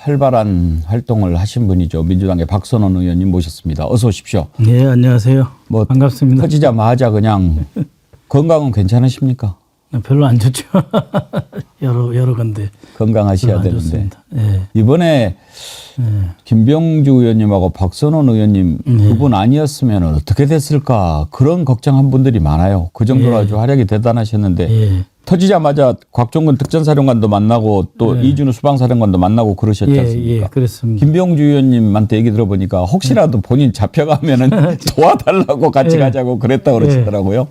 활발한 활동을 하신 분이죠. 민주당의 박선원 의원님 모셨습니다. 어서 오십시오. 네, 안녕하세요. 뭐 반갑습니다. 터지자마자 그냥 건강은 괜찮으십니까? 별로 안 좋죠. 여러 건데. 건강하셔야 되는데. 좋습니다. 네. 이번에 김병주 의원님하고 박선원 의원님 두 분 아니었으면 어떻게 됐을까 그런 걱정한 분들이 많아요. 그 정도로 아주 활약이 대단하셨는데 터지자마자 곽종근 특전사령관도 만나고 또 이준우 수방사령관도 만나고 그러셨지 않습니까? 그렇습니다. 김병주 의원님한테 얘기 들어보니까 혹시라도 본인 잡혀가면은 도와달라고 같이 가자고 그랬다고 그러시더라고요.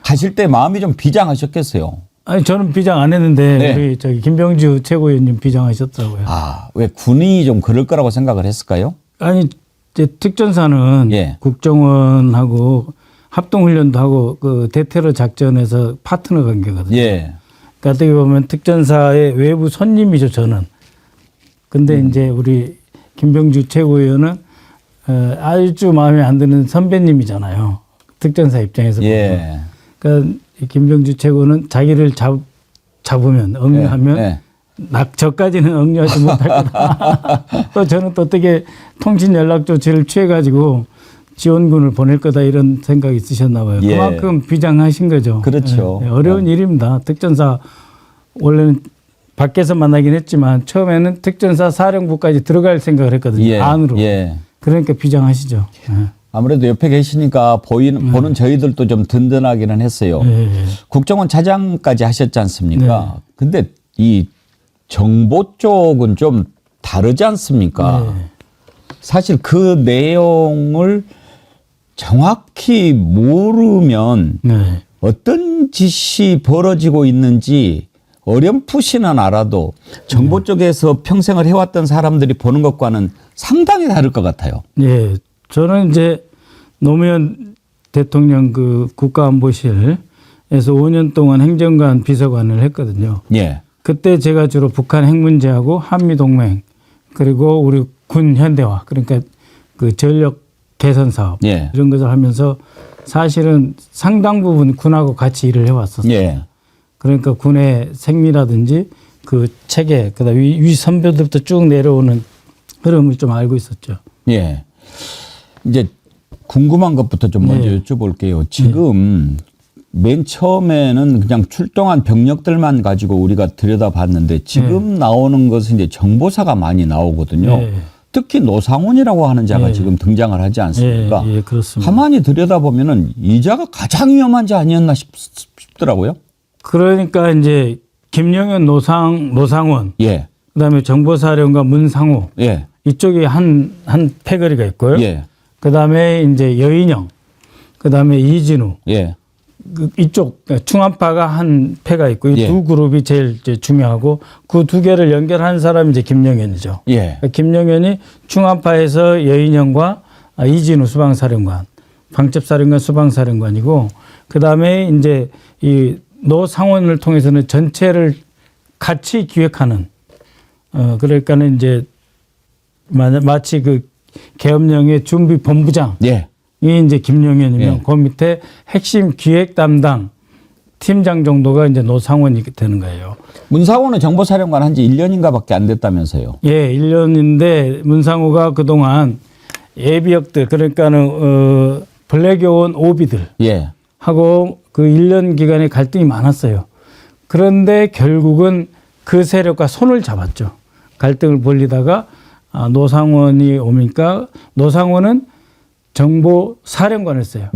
가실 때 마음이 좀 비장하셨겠어요. 아니 저는 비장 안 했는데 우리 저기 김병주 최고위원님 비장하셨더라고요. 아, 왜 군이 좀 그럴 거라고 생각을 했을까요? 아니 이제 특전사는 국정원하고 합동훈련도 하고 그 대테러 작전에서 파트너 관계거든요. 그러니까 어떻게 보면 특전사의 외부 손님이죠, 저는. 근데 이제 우리 김병주 최고위원은 아주 마음에 안 드는 선배님이잖아요. 특전사 입장에서 보면. 그러니까 김병주 최고는 자기를 잡으면 억류하면 저까지는 억류하지 못할 거다. 또 저는 또 어떻게 통신 연락 조치를 취해가지고 지원군을 보낼 거다 이런 생각이 있으셨나 봐요. 그만큼 비장하신 거죠. 그렇죠. 어려운 일입니다. 특전사 원래는 밖에서 만나긴 했지만 처음에는 특전사 사령부까지 들어갈 생각을 했거든요. 안으로. 그러니까 비장하시죠. 아무래도 옆에 계시니까 보는 저희들도 좀 든든하기는 했어요. 국정원 차장까지 하셨지 않습니까? 근데 이 정보 쪽은 좀 다르지 않습니까? 사실 그 내용을 정확히 모르면 어떤 짓이 벌어지고 있는지 어렴풋이는 알아도 정보 쪽에서 평생을 해왔던 사람들이 보는 것과는 상당히 다를 것 같아요. 저는 이제 노무현 대통령 그 국가안보실에서 5년 동안 행정관 비서관을 했거든요. 그때 제가 주로 북한 핵 문제하고 한미동맹 그리고 우리 군 현대화 그러니까 그 전력 개선 사업 이런 것을 하면서 사실은 상당 부분 군하고 같이 일을 해왔었어요. 그러니까 군의 생리라든지 그 체계 그다음 위 선배들부터 쭉 내려오는 흐름을 좀 알고 있었죠. 이제 궁금한 것부터 좀 먼저 여쭤볼게요. 지금 맨 처음에는 그냥 출동한 병력들만 가지고 우리가 들여다봤는데 지금 나오는 것은 이제 정보사가 많이 나오거든요. 특히 노상훈이라고 하는 자가 지금 등장을 하지 않습니까? 그렇습니다. 가만히 들여다보면은 이 자가 가장 위험한 자 아니었나 싶더라고요. 그러니까 이제 김영현 노상원 그다음에 정보사령관 문상호 이쪽에 한 패거리가 있고요. 그다음에 이제 여인영 그다음에 이진우 이쪽 충암파가 한 패가 있고 이 두 그룹이 제일 이제 중요하고 그 두 개를 연결하는 사람이 이제 김영현이죠. 그러니까 김영현이 충암파에서 여인영과 이진우 수방사령관, 방첩사령관, 수방사령관이고 그 다음에 이제 이 노상원을 통해서는 전체를 같이 기획하는 그러니까는 이제 마치 그 계엄령의 준비 본부장. 이 이제 김영현이면 그 밑에 핵심 기획 담당 팀장 정도가 이제 노상원이 되는 거예요. 문상호는 정보사령관 한 지 1년인가 밖에 안 됐다면서요. 1년인데 문상호가 그동안 예비역들 그러니까는 블랙요원 오비들 하고 그 1년 기간에 갈등이 많았어요. 그런데 결국은 그 세력과 손을 잡았죠. 갈등을 벌리다가 노상원이 오니까 노상원은 정보 사령관을 했어요.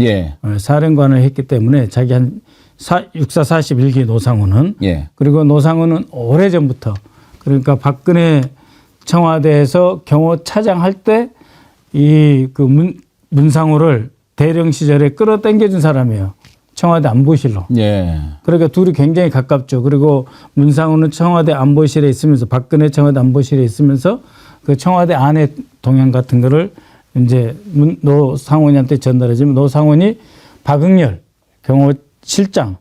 사령관을 했기 때문에 자기 한 육사 41기 노상훈은 그리고 노상훈은 오래전부터 그러니까 박근혜 청와대에서 경호 차장할 때 이 그 문상호를 대령 시절에 끌어당겨 준 사람이에요. 청와대 안보실로. 그러니까 둘이 굉장히 가깝죠. 그리고 문상호는 청와대 안보실에 있으면서 박근혜 청와대 안보실에 있으면서 그 청와대 안에 동향 같은 거를 이제 노상원이한테 전달해주면 노상원이 박응렬 경호실장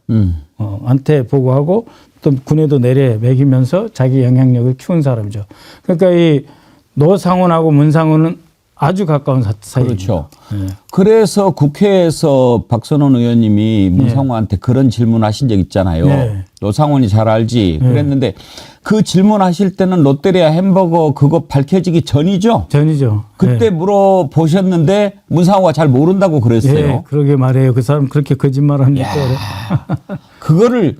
한테 보고하고 또 군에도 내려 매기면서 자기 영향력을 키운 사람이죠. 그러니까 이 노상원하고 문상원은 아주 가까운 사이입니다. 그래서 국회에서 박선원 의원님이 문상호한테 그런 질문하신 적 있잖아요. 노상원이 잘 알지. 그랬는데 그 질문하실 때는 롯데리아 햄버거 그거 밝혀지기 전이죠? 전이죠. 그때 물어보셨는데 문상호가 잘 모른다고 그랬어요. 예, 그러게 말해요. 그 사람 그렇게 거짓말합니까? 그거를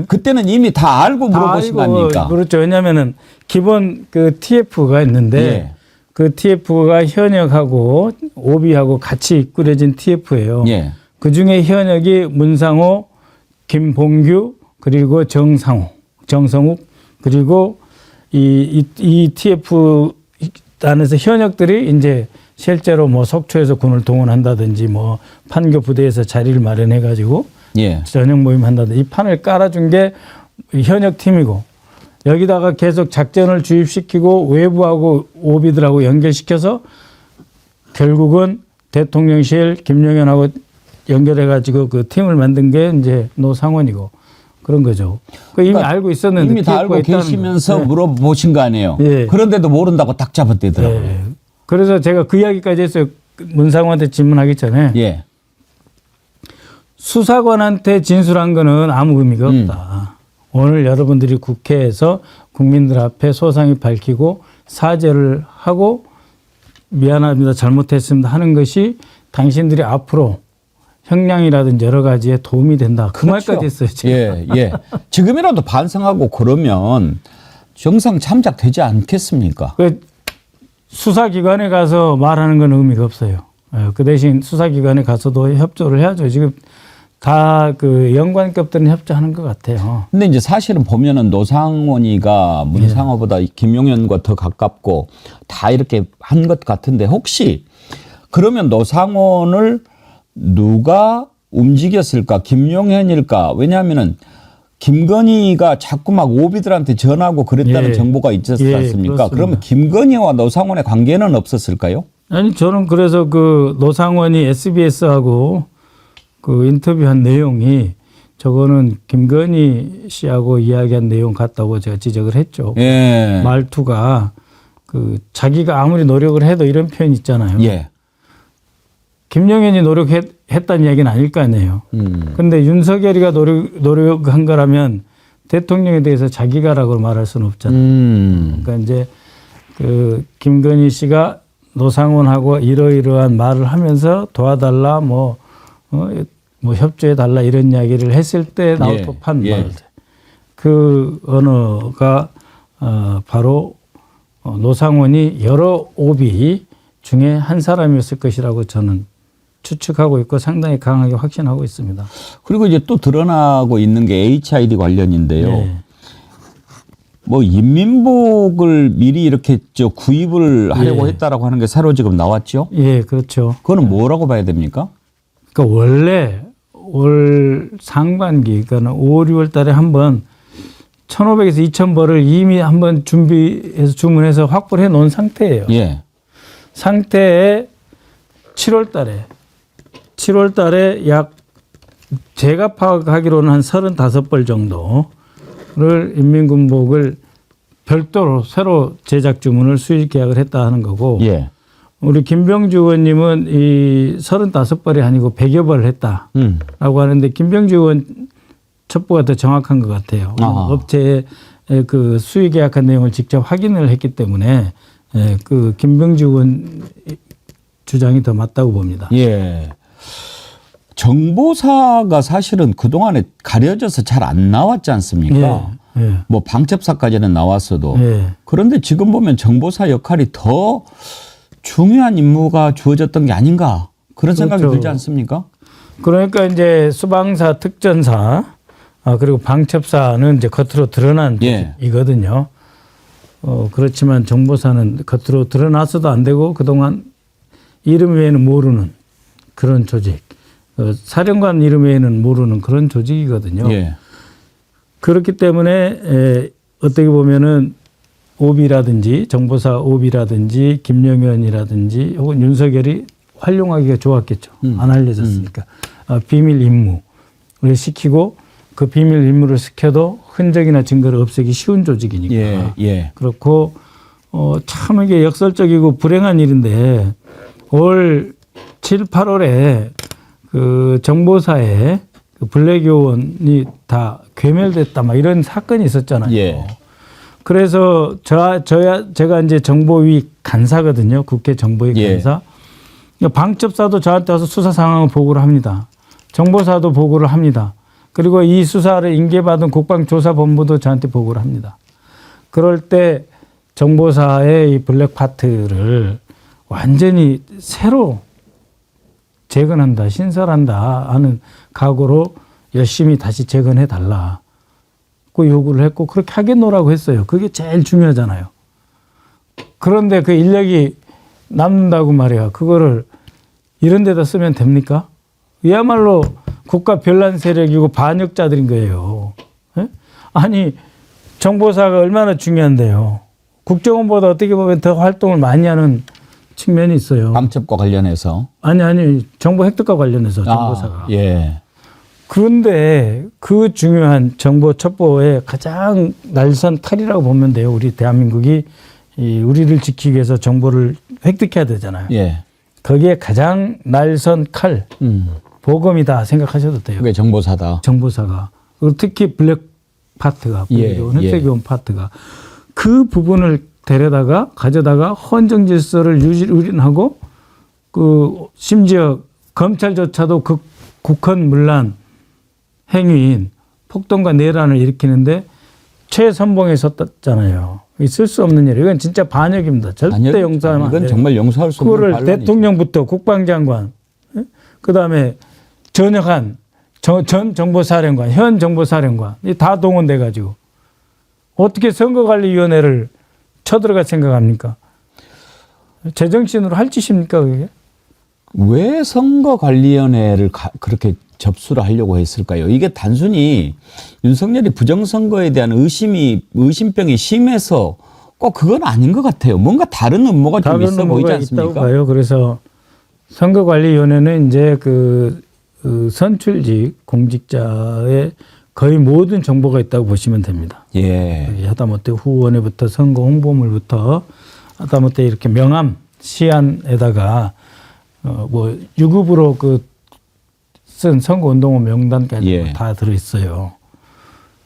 그때는 이미 다 알고 물어보신 거 아닙니까? 그렇죠. 왜냐하면은 기본 그 TF가 있는데 예. 그 TF가 현역하고 오비하고 같이 꾸려진 TF예요. 예. 그 중에 현역이 문상호, 김봉규 그리고 정성욱 그리고 이 TF 안에서 현역들이 이제 실제로 뭐 속초에서 군을 동원한다든지 뭐 판교 부대에서 자리를 마련해 가지고 예. 저녁 모임 한다든지 이 판을 깔아준 게 현역 팀이고 여기다가 계속 작전을 주입시키고 외부하고 오비들하고 연결시켜서 결국은 대통령실 김용현하고 연결해 가지고 그 팀을 만든 게 이제 노상원이고 그런 거죠. 이미 그러니까 알고 있었는데 이미 다 알고 계시면서 네. 물어보신 거 아니에요. 예. 그런데도 모른다고 딱 잡아대더라고요. 네. 그래서 제가 그 이야기까지 했어요. 문상호한테 질문하기 전에 예. 수사관한테 진술한 거는 아무 의미가 없다. 오늘 여러분들이 국회에서 국민들 앞에 소상히 밝히고 사죄를 하고 미안합니다. 잘못했습니다. 하는 것이 당신들이 앞으로 형량이라든지 여러 가지에 도움이 된다. 그 그렇죠. 말까지 했어요. 제가. 예, 예. 지금이라도 반성하고 그러면 정상 참작되지 않겠습니까? 그 수사기관에 가서 말하는 건 의미가 없어요. 그 대신 수사기관에 가서도 협조를 해야죠. 지금 다 그 연관급들은 협조하는 것 같아요. 근데 이제 사실은 보면은 노상원이가 문상호보다 김용현과 더 가깝고 다 이렇게 한 것 같은데 혹시 그러면 노상원을 누가 움직였을까? 김용현일까? 왜냐하면은 김건희가 자꾸 막 오비들한테 전하고 그랬다는 정보가 있었지 않습니까? 그러면 김건희와 노상원의 관계는 없었을까요? 아니 저는 그래서 그 노상원이 SBS하고 그 인터뷰한 내용이 저거는 김건희 씨하고 이야기한 내용 같다고 제가 지적을 했죠. 예. 말투가 그 자기가 아무리 노력을 해도 이런 표현 있잖아요. 예. 김용현이 노력했다는 이야기는 아닐 거 아니에요. 근데 윤석열이가 노력한 거라면 대통령에 대해서 자기가라고 말할 수는 없잖아요. 그러니까 이제 그 김건희 씨가 노상원하고 이러이러한 말을 하면서 도와달라 뭐 협조해 달라 이런 이야기를 했을 때 나올 법한 말. 그 언어가 바로 노상원이 여러 오비 중에 한 사람이었을 것이라고 저는 추측하고 있고 상당히 강하게 확신하고 있습니다. 그리고 이제 또 드러나고 있는 게 HID 관련인데요. 네. 뭐 인민복을 미리 이렇게 구입을 하려고 했다라고 하는 게 새로 지금 나왔죠. 예, 그렇죠. 그거는 뭐라고 봐야 됩니까? 그러니까 원래 올 상반기, 그러니까 5월, 6월 달에 한번 1,500에서 2,000벌을 이미 한번 준비해서 주문해서 확보를 해 놓은 상태예요. 예. 상태에 7월 달에 약 제가 파악하기로는 한 35벌 정도를 인민군복을 별도로 새로 제작 주문을 수익 계약을 했다 하는 거고. 예. 우리 김병주 의원님은 이 35벌이 아니고 100여 벌을 했다라고 하는데 김병주 의원 첩보가 더 정확한 것 같아요. 업체에 그 수익 계약한 내용을 직접 확인을 했기 때문에 그 김병주 의원 주장이 더 맞다고 봅니다. 예. 정보사가 사실은 그동안에 가려져서 잘 안 나왔지 않습니까? 뭐 방첩사까지는 나왔어도. 그런데 지금 보면 정보사 역할이 더 중요한 임무가 주어졌던 게 아닌가 그런 생각이 들지 않습니까? 그러니까 이제 수방사, 특전사 그리고 방첩사는 이제 겉으로 드러난 조직이거든요. 그렇지만 정보사는 겉으로 드러나서도 안 되고 그동안 이름 외에는 모르는 그런 조직. 사령관 이름 외에는 모르는 그런 조직이거든요. 예. 그렇기 때문에 어떻게 보면은 오비라든지 정보사 오비라든지 김용현이라든지 혹은 윤석열이 활용하기가 좋았겠죠. 안 알려졌으니까. 비밀 임무를 시키고 그 비밀 임무를 시켜도 흔적이나 증거를 없애기 쉬운 조직이니까. 그렇고 참 이게 역설적이고 불행한 일인데 올 7, 8월에 그 정보사에 그 블랙 요원이 다 괴멸됐다 막 이런 사건이 있었잖아요. 예. 그래서 제가 이제 정보위 간사거든요. 국회 정보위 예. 간사. 방첩사도 저한테 와서 수사 상황을 보고를 합니다. 정보사도 보고를 합니다. 그리고 이 수사를 인계받은 국방조사본부도 저한테 보고를 합니다. 그럴 때 정보사의 이 블랙 파트를 완전히 새로 재건한다, 신설한다 하는 각오로 열심히 다시 재건해 달라. 그 요구를 했고 그렇게 하겠노라고 했어요. 그게 제일 중요하잖아요. 그런데 그 인력이 남는다고 말이야. 그거를 이런 데다 쓰면 됩니까? 이야말로 국가 변란 세력이고 반역자들인 거예요. 예? 아니 정보사가 얼마나 중요한데요. 국정원보다 어떻게 보면 더 활동을 많이 하는 측면이 있어요. 방첩과 관련해서. 아니 정보 획득과 관련해서 정보사가. 예. 그런데 그 중요한 정보 첩보의 가장 날선 칼이라고 보면 돼요. 우리 대한민국이 우리를 지키기 위해서 정보를 획득해야 되잖아요. 예. 거기에 가장 날선 칼, 보검이다 생각하셔도 돼요. 그게 정보사다. 정보사가. 그리고 특히 블랙 파트가, 흑색 요원 파트가. 그 부분을 가져다가 헌정 질서를 유린하고 그 심지어 검찰조차도 그 국헌 문란 행위인 폭동과 내란을 일으키는데 최선봉에 섰잖아요. 있을 수 없는 일. 이건 진짜 반역입니다. 절대 용서하면 안 돼요. 이건 정말 용서할 수 없는 그거를 반란이죠. 대통령부터 국방장관, 그다음에 전역한 전 정보사령관, 현 정보사령관 다 동원돼 가지고 어떻게 선거관리위원회를 쳐들어갈 생각합니까? 제정신으로 할 짓입니까 그게? 왜 선거관리위원회를 그렇게 접수를 하려고 했을까요? 이게 단순히 윤석열이 부정선거에 대한 의심병이 심해서 꼭 그건 아닌 것 같아요. 뭔가 다른 음모가 좀 있어 보이지 않습니까? 있다고 봐요. 그래서 선거관리위원회는 이제 그 선출직 공직자의 거의 모든 정보가 있다고 보시면 됩니다. 예. 하다못해 후원회부터 선거 홍보물부터 하다못해 이렇게 명함 시안에다가 뭐 유급으로 쓴 선거운동원 명단까지 다 들어있어요.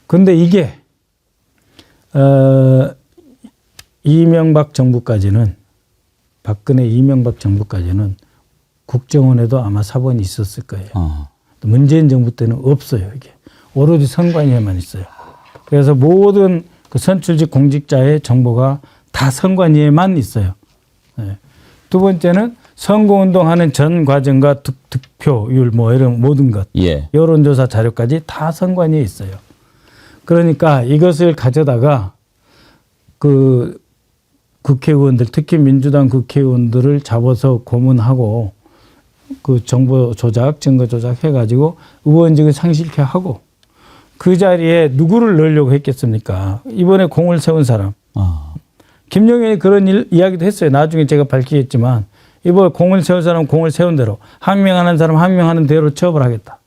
근데 이게 이명박 정부까지는 박근혜 이명박 정부까지는 국정원에도 아마 사본이 있었을 거예요. 문재인 정부 때는 없어요. 이게 오로지 선관위에만 있어요. 그래서 모든 그 선출직 공직자의 정보가 다 선관위에만 있어요. 네. 두 번째는 선거운동하는 전 과정과 득표율 뭐 이런 모든 것, 여론조사 자료까지 다 선관위에 있어요. 그러니까 이것을 가져다가 그 국회의원들, 특히 민주당 국회의원들을 잡아서 고문하고 그 정보 조작, 증거 조작 해가지고 의원직을 상실케 하고 그 자리에 누구를 넣으려고 했겠습니까? 이번에 공을 세운 사람. 김용현이 그런 이야기도 했어요. 나중에 제가 밝히겠지만 이번 공을 세운 사람은 공을 세운 대로, 항명하는 사람 항명하는 대로 처벌하겠다.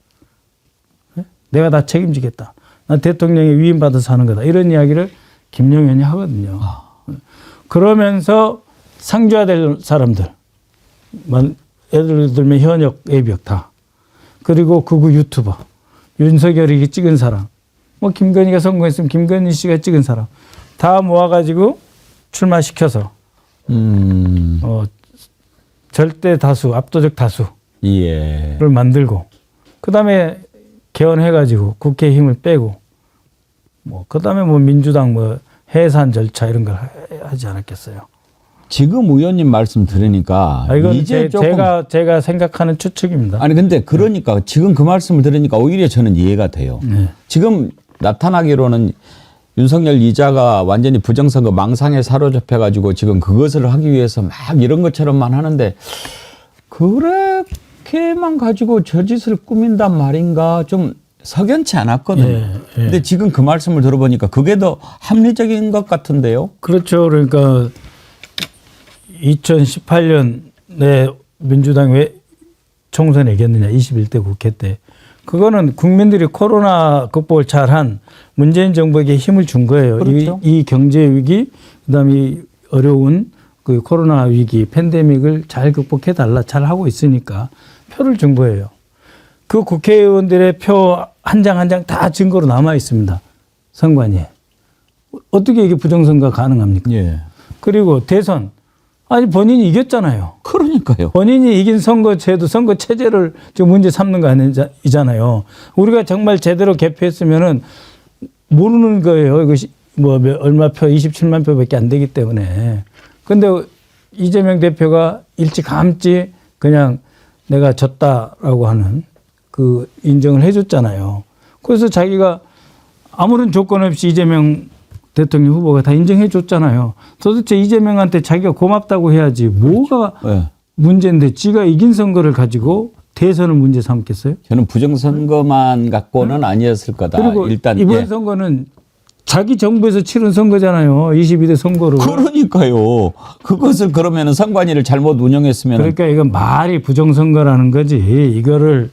내가 다 책임지겠다. 나 대통령이 위임받아서 하는 거다. 이런 이야기를 김용현이 하거든요. 그러면서 상주화될 사람들, 예를 들면 현역 예비역 다, 그리고 극우 유튜버, 윤석열이 찍은 사람, 뭐 김건희가 성공했으면 김건희 씨가 찍은 사람 다 모아가지고 출마시켜서 절대 다수, 압도적 다수를 만들고, 그 다음에 개헌해가지고 국회 힘을 빼고, 그 다음에 민주당 해산 절차 이런 걸 하지 않았겠어요. 지금 의원님 말씀 들으니까 이건 이제 제가 생각하는 추측입니다. 아니 근데 그러니까 지금 그 말씀을 들으니까 오히려 저는 이해가 돼요. 지금 나타나기로는 윤석열 이자가 완전히 부정선거 망상에 사로잡혀가지고 지금 그것을 하기 위해서 막 이런 것처럼만 하는데 그렇게만 가지고 저 짓을 꾸민단 말인가 좀 석연치 않았거든요. 근데 지금 그 말씀을 들어보니까 그게 더 합리적인 것 같은데요. 그렇죠. 그러니까 2018년에 민주당이 왜 총선에 이겼느냐, 21대 국회 때. 그거는 국민들이 코로나 극복을 잘한 문재인 정부에게 힘을 준 거예요. 그렇죠. 이 경제 위기, 그다음에 이 어려운 그 코로나 위기, 팬데믹을 잘 극복해 달라, 잘 하고 있으니까 표를 준 거예요. 그 국회의원들의 표 한 장 한 장 다 증거로 남아 있습니다. 선관위에. 어떻게 이게 부정선거가 가능합니까? 예. 그리고 대선. 아니 본인이 이겼잖아요. 그러니까요. 본인이 이긴 선거제도, 선거 체제를 지금 문제 삼는 거 아니잖아요. 우리가 정말 제대로 개표했으면은 모르는 거예요. 이것이 뭐 얼마 표, 27만 표밖에 안 되기 때문에. 근데 이재명 대표가 일찌감치 그냥 내가 졌다라고 하는 그 인정을 해줬잖아요. 그래서 자기가 아무런 조건 없이 이재명 대통령 후보가 다 인정해 줬잖아요. 도대체 이재명한테 자기가 고맙다고 해야지 뭐가 네. 문제인데 지가 이긴 선거를 가지고 대선을 문제 삼겠어요? 저는 부정선거만 갖고는 아니었을 거다. 그리고 일단 이번 선거는 자기 정부에서 치른 선거잖아요. 22대 선거를. 그러니까요. 그것을 그러면은 선관위를 잘못 운영했으면 그러니까 이건 말이 부정선거라는 거지. 이거를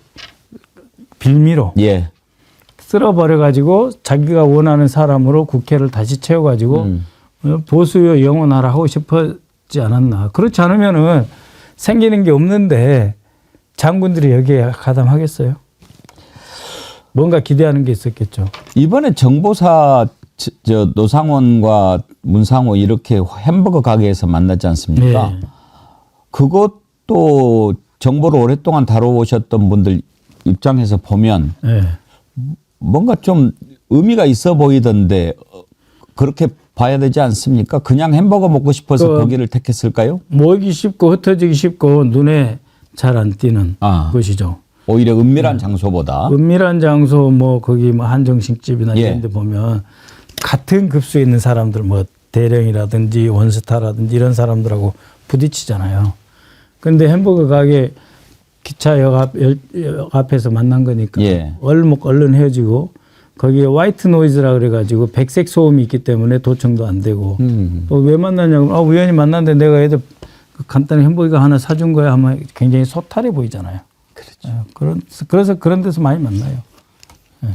빌미로 예. 쓸어버려 가지고 자기가 원하는 사람으로 국회를 다시 채워 가지고 보수요 영원하라 하고 싶었지 않았나. 그렇지 않으면은 생기는 게 없는데 장군들이 여기에 가담하겠어요? 뭔가 기대하는 게 있었겠죠. 이번에 정보사 저 노상원과 문상호 이렇게 햄버거 가게에서 만났지 않습니까? 네. 그것도 정보를 오랫동안 다뤄오셨던 분들 입장에서 보면 네. 뭔가 좀 의미가 있어 보이던데 그렇게 봐야 되지 않습니까? 그냥 햄버거 먹고 싶어서 거기를 택했을까요? 모이기 쉽고 흩어지기 쉽고 눈에 잘 안 띄는 곳이죠. 오히려 은밀한 장소보다. 은밀한 장소 뭐 거기 뭐 한정식집이나 예. 이런 데 보면 같은 급수에 있는 사람들 뭐 대령이라든지 원스타라든지 이런 사람들하고 부딪히잖아요. 그런데 햄버거 가게 기차역 앞에서 만난 거니까 예. 얼른 헤어지고 거기에 화이트 노이즈라 그래가지고 백색 소음이 있기 때문에 도청도 안 되고 왜 만났냐고 우연히 만났는데 내가 애들 간단히 햄버거 하나 사준 거야 하면 굉장히 소탈해 보이잖아요. 그렇죠. 그래서 그런 데서 많이 만나요. 네.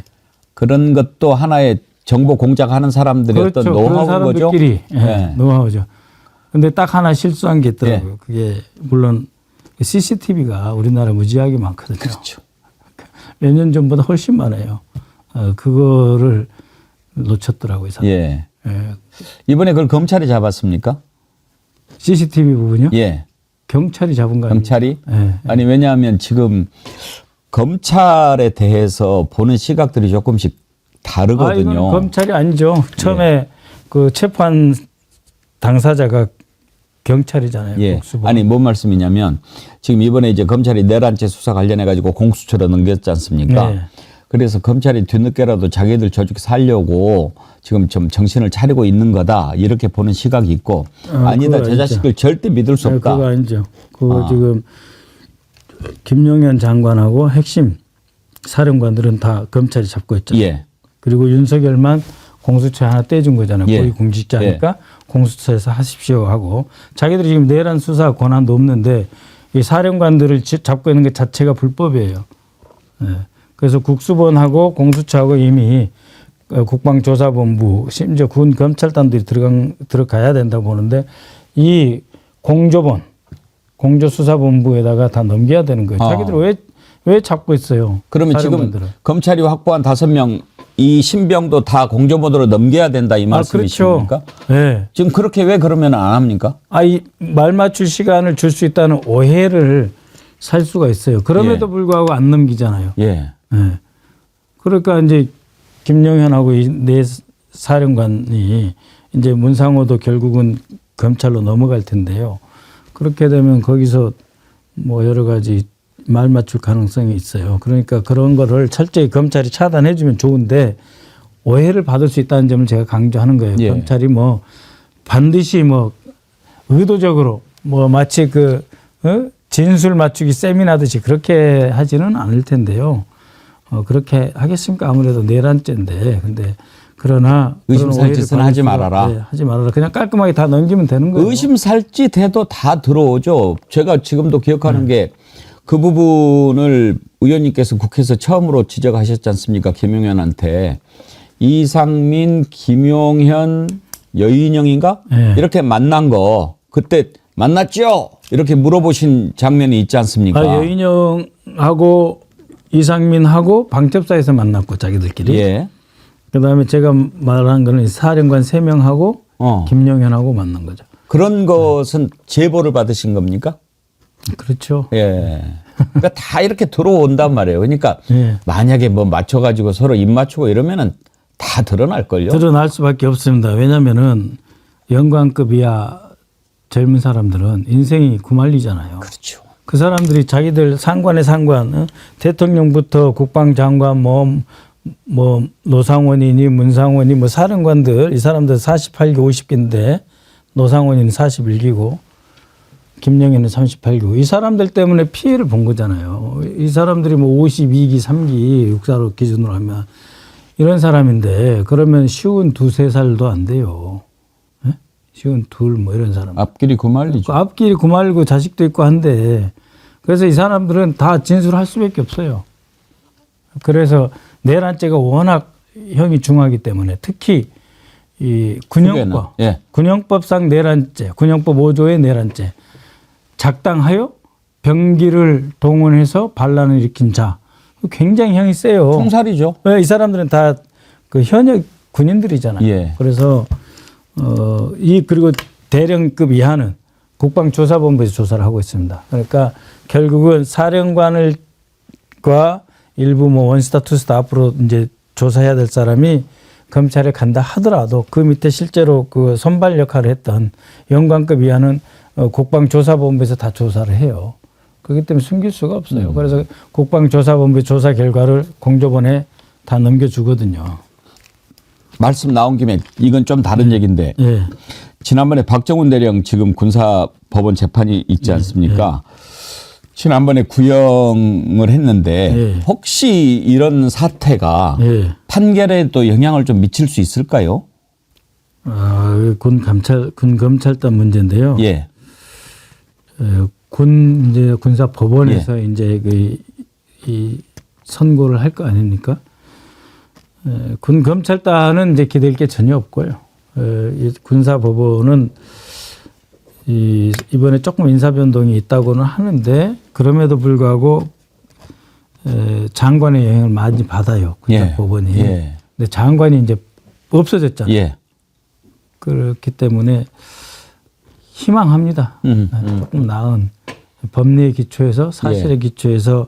그런 것도 하나의 정보 공작하는 사람들의 그렇죠. 어떤 노하우인 거죠. 사람들끼리 노하우죠. 근데 딱 하나 실수한 게 있더라고요. 그게 물론 CCTV가 우리나라 무지하게 많거든요. 그렇죠. 몇 년 전보다 훨씬 많아요. 그거를 놓쳤더라고요. 예. 이번에 그걸 검찰이 잡았습니까? CCTV 부분요? 예. 경찰이 잡은 거 아니에요? 경찰이? 예. 아니 왜냐하면 지금 검찰에 대해서 보는 시각들이 조금씩 다르거든요. 이건 검찰이 아니죠. 처음에 그 체포한 당사자가 경찰이잖아요. 예. 복수본. 아니 뭔 말씀이냐면 지금 이번에 이제 검찰이 내란죄 수사 관련해 가지고 공수처로 넘겼지 않습니까? 네. 그래서 검찰이 뒤늦게라도 자기들 조직 살려고 지금 좀 정신을 차리고 있는 거다 이렇게 보는 시각이 있고 아니다 제 자식을 절대 믿을 수 없다. 그거 아니죠. 그거 지금 김용현 장관하고 핵심 사령관들은 다 검찰이 잡고 있잖아요. 예. 그리고 윤석열만 공수처에 하나 떼준 거잖아요. 예. 거의 공직자니까 공수처에서 하십시오 하고 자기들이 지금 내란 수사 권한도 없는데 이 사령관들을 잡고 있는 것 자체가 불법이에요. 네. 그래서 국수본하고 공수처하고 이미 국방조사본부 심지어 군 검찰단들이 들어가야 된다고 보는데 이 공조수사본부에다가 다 넘겨야 되는 거예요. 자기들 왜 잡고 있어요? 그러면 사령관들을. 지금 검찰이 확보한 5명 이 신병도 다 공조모드로 넘겨야 된다 이 말씀이십니까? 그렇죠. 네. 지금 그렇게 왜 그러면 안 합니까? 이 말 맞출 시간을 줄 수 있다는 오해를 살 수가 있어요. 그럼에도 불구하고 안 넘기잖아요. 예. 네. 그러니까 이제 김용현하고 이 네 사령관이 이제 문상호도 결국은 검찰로 넘어갈 텐데요. 그렇게 되면 거기서 뭐 여러 가지 말 맞출 가능성이 있어요. 그러니까 그런 거를 철저히 검찰이 차단해 주면 좋은데 오해를 받을 수 있다는 점을 제가 강조하는 거예요. 예. 검찰이 뭐 반드시 뭐 의도적으로 뭐 마치 진술 맞추기 세미나듯이 그렇게 하지는 않을 텐데요. 그렇게 하겠습니까? 아무래도 내란죄인데. 근데 그러나 의심살 짓은 하지 말아라. 네, 하지 말아라. 그냥 깔끔하게 다 넘기면 되는 거예요. 의심살 짓 해도 다 들어오죠. 제가 지금도 기억하는 게 그 부분을 의원님께서 국회에서 처음으로 지적하셨지 않습니까? 김용현한테. 이상민, 김용현, 여인영인가? 네. 이렇게 만난 거 그때 만났죠? 이렇게 물어보신 장면이 있지 않습니까? 여인영하고 이상민하고 방첩사에서 만났고 자기들끼리. 예. 그다음에 제가 말한 거는 사령관 3명하고 김영현하고 만난 거죠. 그런 것은 제보를 받으신 겁니까? 그렇죠. 예. 그러니까 다 이렇게 들어온단 말이에요. 그러니까 예. 만약에 뭐 맞춰가지고 서로 입 맞추고 이러면은 다 드러날걸요. 드러날 수밖에 없습니다. 왜냐면은 영관급 이하 젊은 사람들은 인생이 구말리잖아요. 그렇죠. 그 사람들이 자기들 상관의 상관, 대통령부터 국방장관, 뭐 노상원이니 문상원이 뭐 사령관들 이 사람들 48기 50기인데 노상원이는 41기고 김영현은 38기고 이 사람들 때문에 피해를 본 거잖아요. 이 사람들이 뭐 52기 3기 육사로 기준으로 하면 이런 사람인데 그러면 쉬운 2-3살도 안 돼요. 네? 쉬운 둘 뭐 이런 사람. 앞길이 구말리죠. 앞길이 구말리고 자식도 있고 한데 그래서 이 사람들은 다 진술할 수밖에 없어요. 그래서 내란죄가 워낙 형이 중하기 때문에 특히 이 군형법, 예. 군형법상 내란죄, 군형법 5조의 내란죄 작당하여 병기를 동원해서 반란을 일으킨 자 굉장히 형이 세요. 총살이죠. 이 사람들은 다 그 현역 군인들이잖아요. 예. 그래서 그리고 대령급 이하는 국방조사본부에서 조사를 하고 있습니다. 그러니까 결국은 사령관과 일부 뭐 원스타 투스타 앞으로 이제 조사해야 될 사람이 검찰에 간다 하더라도 그 밑에 실제로 그 선발 역할을 했던 영관급 이하는 국방조사본부에서 다 조사를 해요. 그렇기 때문에 숨길 수가 없어요. 그래서 국방조사본부의 조사 결과를 공조본에 다 넘겨주거든요. 말씀 나온 김에 이건 좀 다른 얘기인데 예. 지난번에 박정훈 대령 지금 군사법원 재판이 있지 않습니까? 지난번에 구형을 했는데 혹시 이런 사태가 판결에도 영향을 좀 미칠 수 있을까요? 군 검찰단 문제인데요. 예. 이제 군사법원에서 이제 이 선고를 할 거 아닙니까? 군 검찰단은 이제 기댈 게 전혀 없고요. 이 군사법원은 이번에 조금 인사 변동이 있다고는 하는데 그럼에도 불구하고 장관의 영향을 많이 받아요. 군사법원이. 근데 장관이 이제 없어졌잖아요. 그렇기 때문에 희망합니다. 조금 나은 법리의 기초에서 사실의 기초에서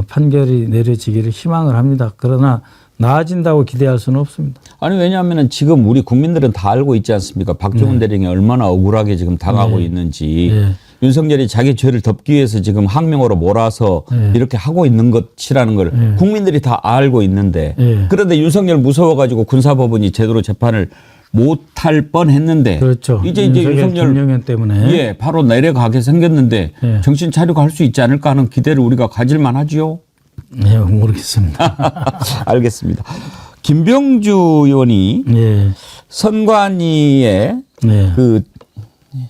판결이 내려지기를 희망을 합니다. 그러나 나아진다고 기대할 수는 없습니다. 아니 왜냐하면 지금 우리 국민들은 다 알고 있지 않습니까? 박정훈 대령이 얼마나 억울하게 지금 당하고 있는지 윤석열이 자기 죄를 덮기 위해서 지금 항명으로 몰아서 이렇게 하고 있는 것이라는 걸 국민들이 다 알고 있는데 그런데 윤석열 무서워가지고 군사법원이 제대로 재판을 못할 뻔했는데 그렇죠. 이제 윤석열 김영현 때문에 바로 내려가게 생겼는데 정신 차리고 할 수 있지 않을까 하는 기대를 우리가 가질만 하지요. 네, 모르겠습니다. 알겠습니다. 김병주 의원이 선관위에 그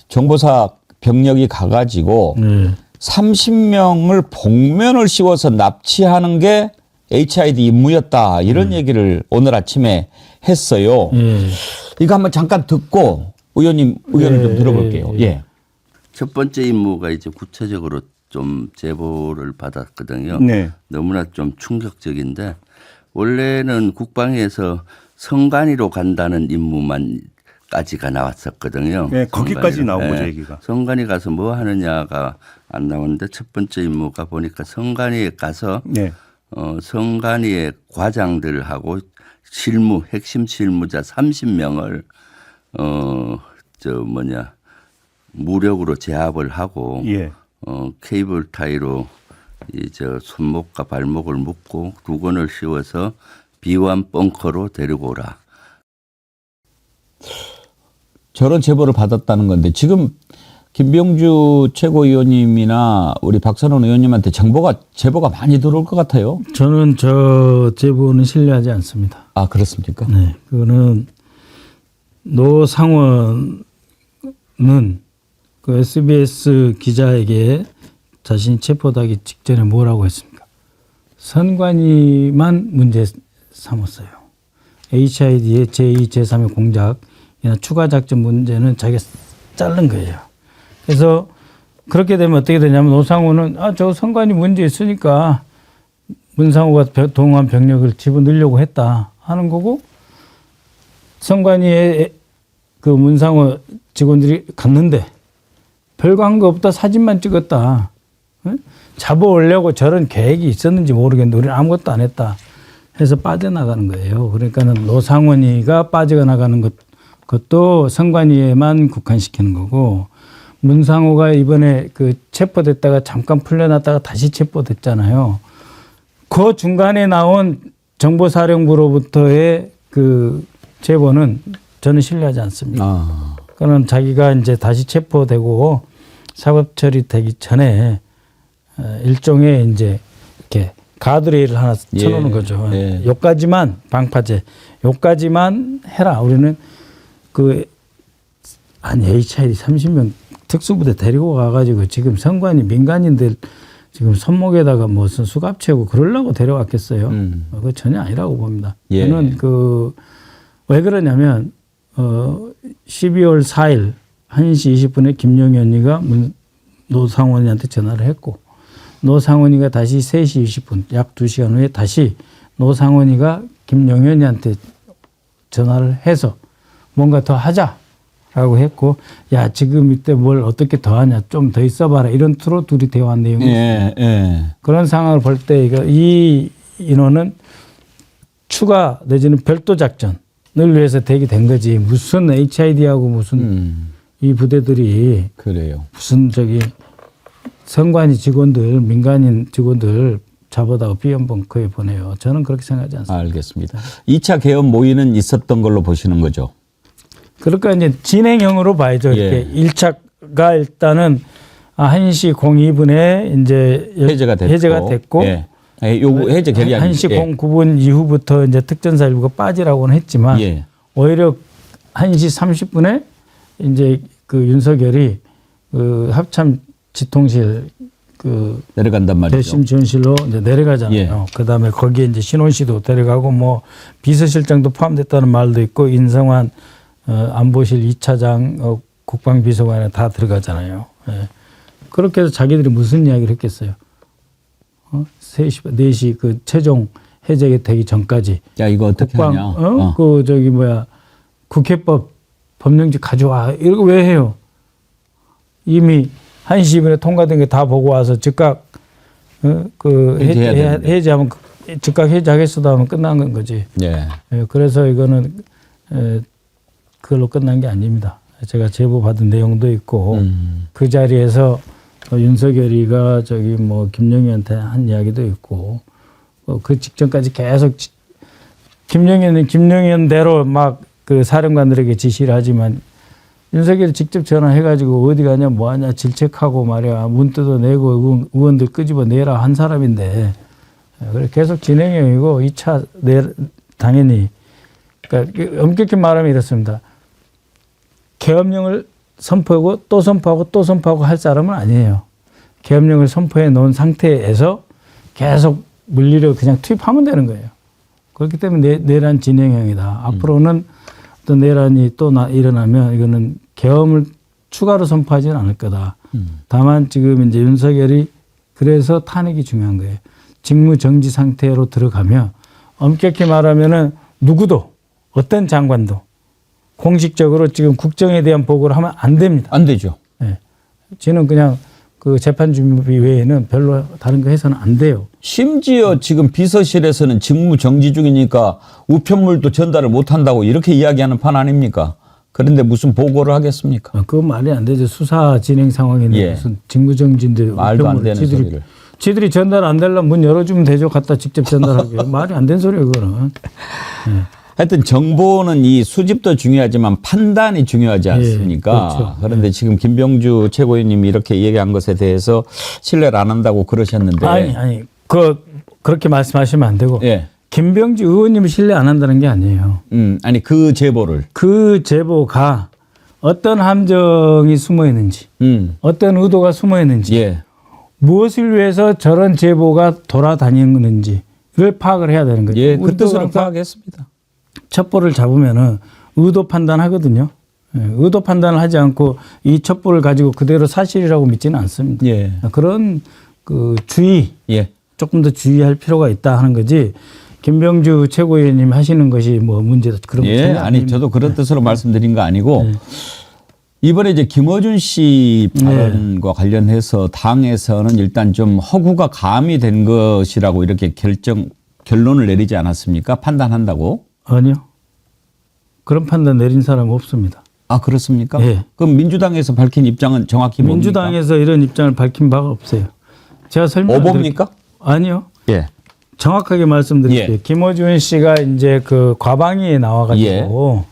정보사 병력이 가가지고 30명을 복면을 씌워서 납치하는 게 HID 임무였다 이런 얘기를 오늘 아침에 했어요. 이거 한번 잠깐 듣고 의원님 의견을 좀 들어볼게요. 첫 번째 임무가 이제 구체적으로 좀 제보를 받았거든요. 너무나 좀 충격적인데 원래는 국방에서 선관위로 간다는 임무만까지가 나왔었거든요. 네, 거기까지 나온 거죠, 얘기가. 선관위 가서 뭐 하느냐가 안 나오는데 첫 번째 임무가 보니까 선관위에 가서 선관위의 과장들하고 핵심 실무자 30명을 무력으로 제압을 하고 케이블 타이로 손목과 발목을 묶고 두건을 씌워서 비완 벙커로 데리고 오라. 저런 제보를 받았다는 건데 지금 김병주 최고위원님이나 우리 박선원 의원님한테 제보가 많이 들어올 것 같아요. 저는 저 제보는 신뢰하지 않습니다. 아 그렇습니까? 네, 그거는 노상원은 그 SBS 기자에게 자신이 체포되기 직전에 뭐라고 했습니까? 선관위만 문제 삼았어요. HID의 제2, 제3의 공작이나 추가 작전 문제는 자기가 자른 거예요. 그래서 그렇게 되면 어떻게 되냐면 노상원은 저 선관위 문제 있으니까 문상호가 동원 병력을 집어넣으려고 했다 하는 거고, 선관위에 그 문상호 직원들이 갔는데 별거 한 거 없다, 사진만 찍었다. 잡아오려고 저런 계획이 있었는지 모르겠는데 우리는 아무것도 안 했다 해서 빠져나가는 거예요. 그러니까는 노상원이가 빠져나가는 것도 선관위에만 국한시키는 거고, 문상호가 이번에 그 체포됐다가 잠깐 풀려났다가 다시 체포됐잖아요. 그 중간에 나온 정보사령부로부터의 그 제보는 저는 신뢰하지 않습니다. 그는 자기가 이제 다시 체포되고 사법 처리되기 전에 일종의 이제 이렇게 가드레일을 하나 쳐놓는 거죠. 예. 요까지만 방파제, 요까지만 해라. 우리는 한 HID 30명 특수부대 데리고 가가지고 지금 선관위 민간인들 지금 손목에다가 무슨 수갑 채우고 그러려고 데려왔겠어요. 그거 전혀 아니라고 봅니다. 예. 저는 왜 그러냐면 12월 4일 1시 20분에 김영현이가 노상원이한테 전화를 했고, 노상원이가 다시 3시 20분 약 2시간 후에 다시 노상원이가 김영현이한테 전화를 해서 뭔가 더 하자라고 했고, 야 지금 이때 뭘 어떻게 더 하냐, 좀 더 있어봐라, 이런 투로 둘이 대화한 내용이 있어요. 그런 상황을 볼 때 이 인원은 추가 내지는 별도 작전을 위해서 대기된 거지, 무슨 HID하고 무슨 이 부대들이 그래요. 무슨 선관위 직원들, 민간인 직원들 잡아다가 비연벙커에 보내요. 저는 그렇게 생각하지 않습니다. 알겠습니다. 2차 개업 모의는 있었던 걸로 보시는 거죠? 그러니까 이제 진행형으로 봐야죠. 이렇게 1차가 일단은 1시 02분에 이제 해제가 됐고 예. 요거 해제 결의안 1시 09분 이후부터 이제 특전사 일부가 빠지라고는 했지만 오히려 1시 30분에 이제 그 윤석열이 그 합참 지통실 내려간단 말이죠. 대심 지원실로 이제 내려가잖아요. 그다음에 거기에 이제 신원 씨도 데려가고 뭐 비서실장도 포함됐다는 말도 있고, 인성환 안보실 2차장 국방비서관에 다 들어가잖아요. 그렇게 해서 자기들이 무슨 이야기를 했겠어요. 3시, 4시 그 최종 해제가 되기 전까지. 야, 이거 어떻게 하냐. 국회법 법령지 가져와. 이거 왜 해요? 이미 1시 2분에 통과된 게 다 보고 와서 즉각 해제하면 즉각 해제하겠어도 하면 끝난 거지. 그래서 이거는 그걸로 끝난 게 아닙니다. 제가 제보 받은 내용도 있고 그 자리에서 윤석열이가 김영현한테 한 이야기도 있고, 그 직전까지 계속 김영현은 김영현대로 막 그 사령관들에게 지시를 하지만 윤석열이 직접 전화해가지고 어디 가냐 뭐하냐 질책하고 말이야, 문 뜯어내고 의원들 끄집어내라 한 사람인데, 그래 계속 진행형이고 2차 당연히, 그러니까 엄격히 말하면 이렇습니다. 계엄령을 선포하고 또 선포하고 또 선포하고 할 사람은 아니에요. 계엄령을 선포해 놓은 상태에서 계속 물리력 그냥 투입하면 되는 거예요. 그렇기 때문에 내란 진행형이다. 앞으로는 어떤 내란이 또 일어나면 이거는 계엄을 추가로 선포하지는 않을 거다. 다만 지금 이제 윤석열이 그래서 탄핵이 중요한 거예요. 직무 정지 상태로 들어가면 엄격히 말하면은 누구도 어떤 장관도 공식적으로 지금 국정에 대한 보고를 하면 안 됩니다. 안 되죠. 저는 그냥 그 재판 준비 외에는 별로 다른 거 해서는 안 돼요. 심지어 지금 비서실에서는 직무 정지 중이니까 우편물도 전달을 못 한다고 이렇게 이야기하는 판 아닙니까? 그런데 무슨 보고를 하겠습니까? 그건 말이 안 되죠. 수사 진행 상황인데 무슨 직무 정지인데 말도 안 되는 소리를. 지들이 전달 안 되려면 문 열어주면 되죠. 갖다 직접 전달하게. 말이 안 되는 소리예요, 그거는. 하여튼 정보는 이 수집도 중요하지만 판단이 중요하지 않습니까? 그렇죠. 그런데 지금 김병주 최고위원님이 이렇게 얘기한 것에 대해서 신뢰를 안 한다고 그러셨는데. 아니. 그렇게 말씀하시면 안 되고. 김병주 의원님을 신뢰 안 한다는 게 아니에요. 아니, 그 제보를. 그 제보가 어떤 함정이 숨어 있는지, 어떤 의도가 숨어 있는지, 무엇을 위해서 저런 제보가 돌아다니는지를 파악을 해야 되는 거죠. 그 뜻으로 파악했습니다. 첩보를 잡으면은 의도 판단하거든요. 의도 판단을 하지 않고 이 첩보를 가지고 그대로 사실이라고 믿지는 않습니다. 그런 그 주의, 조금 더 주의할 필요가 있다 하는 거지. 김병주 최고위원님 하시는 것이 뭐 문제다 그런 거 예, 아니 저도 그런 뜻으로 말씀드린 거 아니고 이번에 이제 김어준 씨 발언과 관련해서 당에서는 일단 좀 허구가 가미된 것이라고 이렇게 결론을 내리지 않았습니까? 판단한다고? 아니요. 그런 판단 내린 사람 없습니다. 아 그렇습니까? 예. 그럼 민주당에서 밝힌 입장은 정확히 뭡니까? 민주당에서 이런 입장을 밝힌 바가 없어요. 제가 오보입니까? 아니요. 예. 정확하게 말씀드릴게요. 예. 김어준 씨가 이제 그 과방위에 나와가지고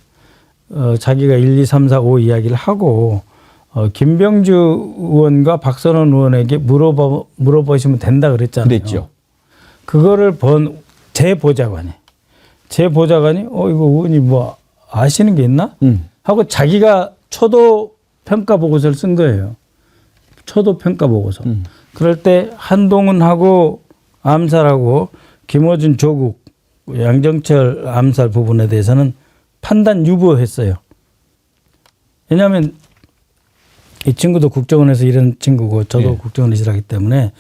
자기가 1, 2, 3, 4, 5 이야기를 하고 김병주 의원과 박선원 의원에게 물어보시면 된다 그랬잖아요. 그랬죠. 그거를 본 제 보좌관이 이거 의원이 뭐 아시는 게 있나? 하고 자기가 초도 평가 보고서를 쓴 거예요. 초도 평가 보고서. 그럴 때 한동훈하고 암살하고 김어준 조국 양정철 암살 부분에 대해서는 판단 유보했어요. 왜냐하면 이 친구도 국정원에서 일한 친구고 저도 국정원에서 일하기 때문에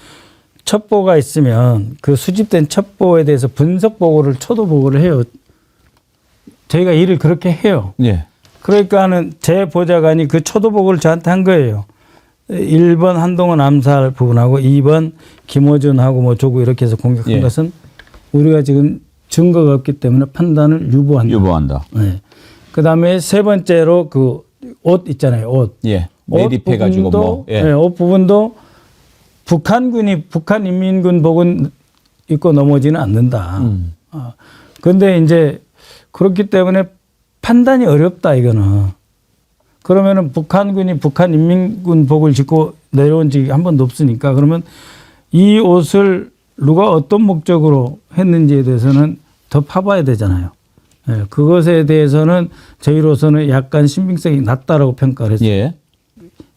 첩보가 있으면 그 수집된 첩보에 대해서 분석 보고를 초도 보고를 해요. 저희가 일을 그렇게 해요. 예. 그러니까는 제 보좌관이 그 초도 보고를 저한테 한 거예요. 1번 한동훈 암살 부분하고 2번 김어준하고 뭐 조국 이렇게 해서 공격한 것은 우리가 지금 증거가 없기 때문에 판단을 유보한다. 네. 그다음에 세 번째로 그 옷 있잖아요. 옷. 예. 매립해가지고 뭐. 예. 네, 옷 부분도 북한 인민군 복은 입고 넘어지는 않는다. 그런데 이제 그렇기 때문에 판단이 어렵다 이거는. 그러면은 북한군이 북한 인민군 복을 짓고 내려온 적이 한 번도 없으니까 그러면 이 옷을 누가 어떤 목적으로 했는지에 대해서는 더 파봐야 되잖아요. 예, 그것에 대해서는 저희로서는 약간 신빙성이 낮다라고 평가를 했어요. 예.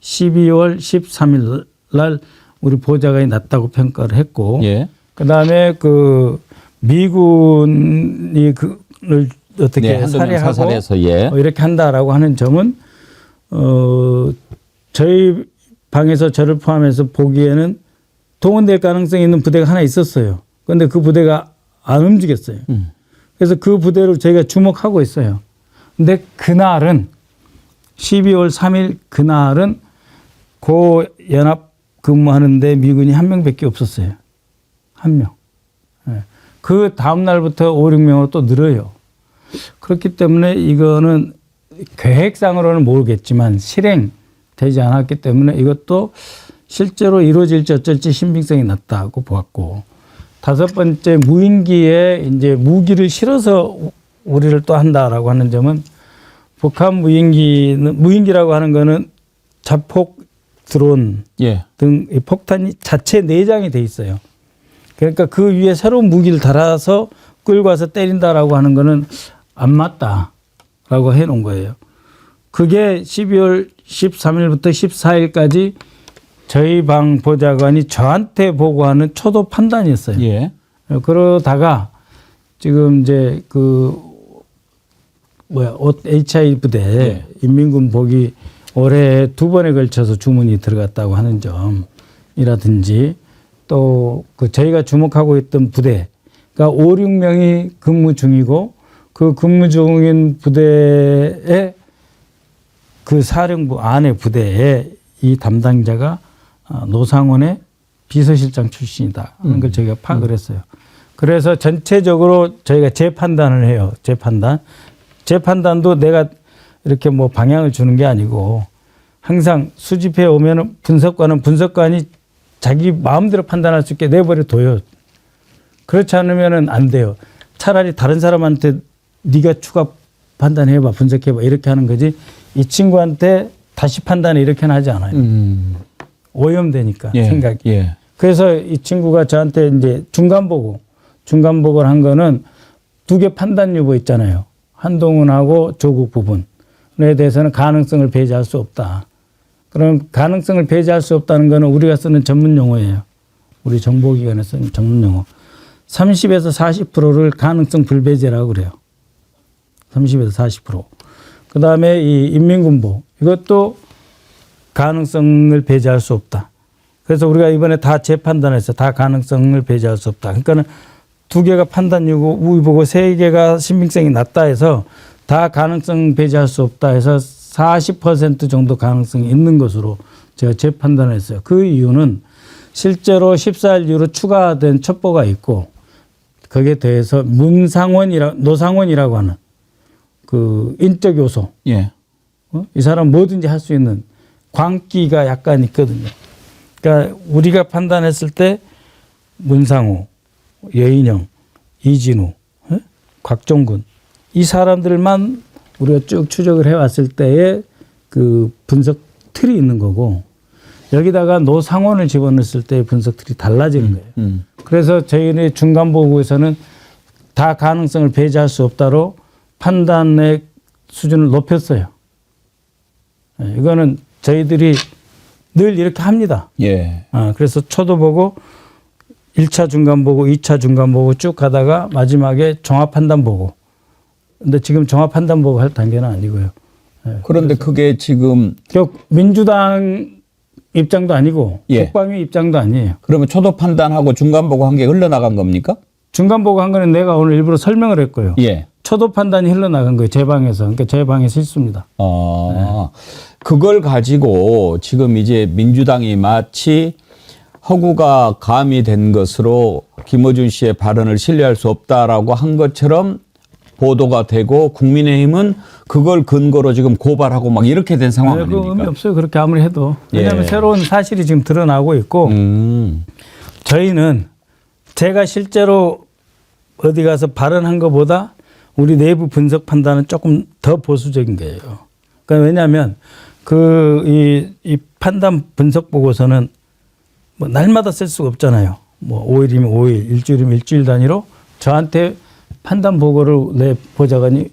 12월 13일 날 우리 보좌관이 낮다고 평가를 했고 예. 그다음에 그 미군이 그를 어떻게 살해하고 사살해서 이렇게 한다라고 하는 점은 저희 방에서 저를 포함해서 보기에는 동원될 가능성이 있는 부대가 하나 있었어요. 그런데 그 부대가 안 움직였어요. 그래서 그 부대를 저희가 주목하고 있어요. 근데 그날은 12월 3일 그날은 고 연합 근무하는데 미군이 한 명밖에 없었어요. 한 명. 그 다음 날부터 5, 6명으로 또 늘어요. 그렇기 때문에 이거는 계획상으로는 모르겠지만 실행되지 않았기 때문에 이것도 실제로 이루어질지 어쩔지 신빙성이 낮다고 보았고 다섯 번째 무인기에 이제 무기를 실어서 우리를 또 한다라고 하는 점은 북한 무인기라고 하는 거는 자폭 드론 등 폭탄이 자체 내장이 돼 있어요. 그러니까 그 위에 새로운 무기를 달아서 끌고 와서 때린다라고 하는 거는 안 맞다라고 해놓은 거예요. 그게 12월 13일부터 14일까지 저희 방 보좌관이 저한테 보고하는 초도 판단이었어요. 예. 그러다가 지금 이제 옷 HI 부대 인민군 복이 올해 2번에 걸쳐서 주문이 들어갔다고 하는 점이라든지 또 그 저희가 주목하고 있던 부대가 5, 6명이 근무 중이고 그 근무 중인 부대에 그 사령부 안에 부대에 이 담당자가 노상원의 비서실장 출신이다 하는 걸 저희가 파악을 했어요. 그래서 전체적으로 저희가 재판단을 해요. 재판단도 내가 이렇게 뭐 방향을 주는 게 아니고 항상 수집해 오면 분석관이 자기 마음대로 판단할 수 있게 내버려 둬요. 그렇지 않으면 안 돼요. 차라리 다른 사람한테 네가 추가 판단해봐, 분석해봐 이렇게 하는 거지 이 친구한테 다시 판단을 이렇게는 하지 않아요. 오염되니까 생각이. 그래서 이 친구가 저한테 이제 중간보고를 한 거는 2개 판단 유보 있잖아요. 한동훈하고 조국 부분에 대해서는 가능성을 배제할 수 없다. 그럼 가능성을 배제할 수 없다는 거는 우리가 쓰는 전문 용어예요. 우리 정보기관에 쓰는 전문 용어. 30에서 40%를 가능성 불배제라고 그래요. 30에서 40%. 그다음에 이 인민군복 이것도 가능성을 배제할 수 없다. 그래서 우리가 이번에 다 재판단에서 다 가능성을 배제할 수 없다. 그러니까는 2개가 판단 위보고 3개가 신빙성이 낮다 해서 다 가능성 배제할 수 없다 해서 40% 정도 가능성이 있는 것으로 제가 재판단을 했어요. 그 이유는 실제로 14일 이후로 추가된 첩보가 있고 거기에 대해서 노상원이라고 하는 그 인적 요소. 예. 이 사람 뭐든지 할 수 있는 광기가 약간 있거든요. 그러니까 우리가 판단했을 때 문상호, 여인영, 이진우, 곽종근 이 사람들만 우리가 쭉 추적을 해왔을 때의 그 분석 틀이 있는 거고 여기다가 노상원을 집어넣었을 때의 분석 틀이 달라지는 거예요. 그래서 저희의 중간 보고에서는 다 가능성을 배제할 수 없다로 판단의 수준을 높였어요. 이거는 저희들이 늘 이렇게 합니다. 예. 그래서 초도 보고 1차 중간 보고 2차 중간 보고 쭉 가다가 마지막에 종합 판단 보고. 근데 지금 종합 판단 보고 할 단계는 아니고요. 그런데 그게 지금 민주당 입장도 아니고 국방위 입장도 아니에요. 그러면 초도 판단하고 중간 보고 한 게 흘러나간 겁니까? 중간 보고 한 거는 내가 오늘 일부러 설명을 했고요. 예. 초도 판단이 흘러나간 거예요. 제 방에서. 그러니까 제 방의 실수입니다. 그걸 가지고 지금 이제 민주당이 마치 허구가 가미된 것으로 김어준 씨의 발언을 신뢰할 수 없다라고 한 것처럼 보도가 되고 국민의힘은 그걸 근거로 지금 고발하고 막 이렇게 된 상황 아닙니까? 의미 없어요. 그렇게 아무리 해도. 왜냐하면 새로운 사실이 지금 드러나고 있고 저희는 제가 실제로 어디 가서 발언한 것보다 우리 내부 분석 판단은 조금 더 보수적인 거예요. 그러니까 왜냐하면 이 판단 분석 보고서는 뭐 날마다 쓸 수가 없잖아요. 뭐 5일이면 5일, 일주일이면 일주일 단위로 저한테 판단 보고를 내 보좌관이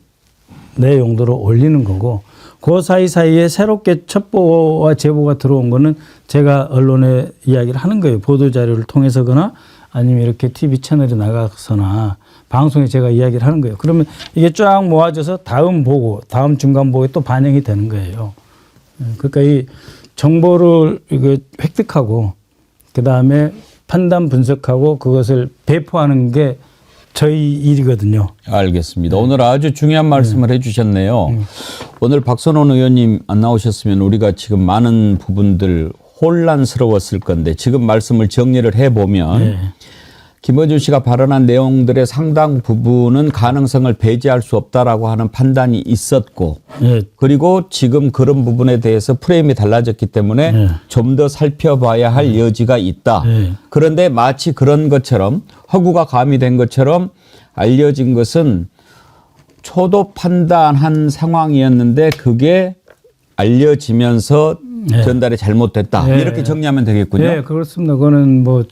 내 용도로 올리는 거고 그 사이사이에 새롭게 첩보와 제보가 들어온 거는 제가 언론에 이야기를 하는 거예요. 보도자료를 통해서거나 아니면 이렇게 TV 채널에 나가서나 방송에 제가 이야기를 하는 거예요. 그러면 이게 쫙 모아져서 다음 보고, 다음 중간 보고에 또 반영이 되는 거예요. 그러니까 이 정보를 획득하고 그다음에 판단 분석하고 그것을 배포하는 게 저희 일이거든요. 알겠습니다. 오늘 아주 중요한 말씀을 해주셨네요. 오늘 박선원 의원님 안 나오셨으면 우리가 지금 많은 부분들 혼란스러웠을 건데 지금 말씀을 정리를 해보면 김어준 씨가 발언한 내용들의 상당 부분은 가능성을 배제할 수 없다라고 하는 판단이 있었고 그리고 지금 그런 부분에 대해서 프레임이 달라졌기 때문에 좀 더 살펴봐야 할 여지가 있다. 그런데 마치 그런 것처럼 허구가 가미된 것처럼 알려진 것은 초도 판단한 상황이었는데 그게 알려지면서 전달이 잘못됐다. 이렇게 정리하면 되겠군요. 네, 그렇습니다. 그거는 뭐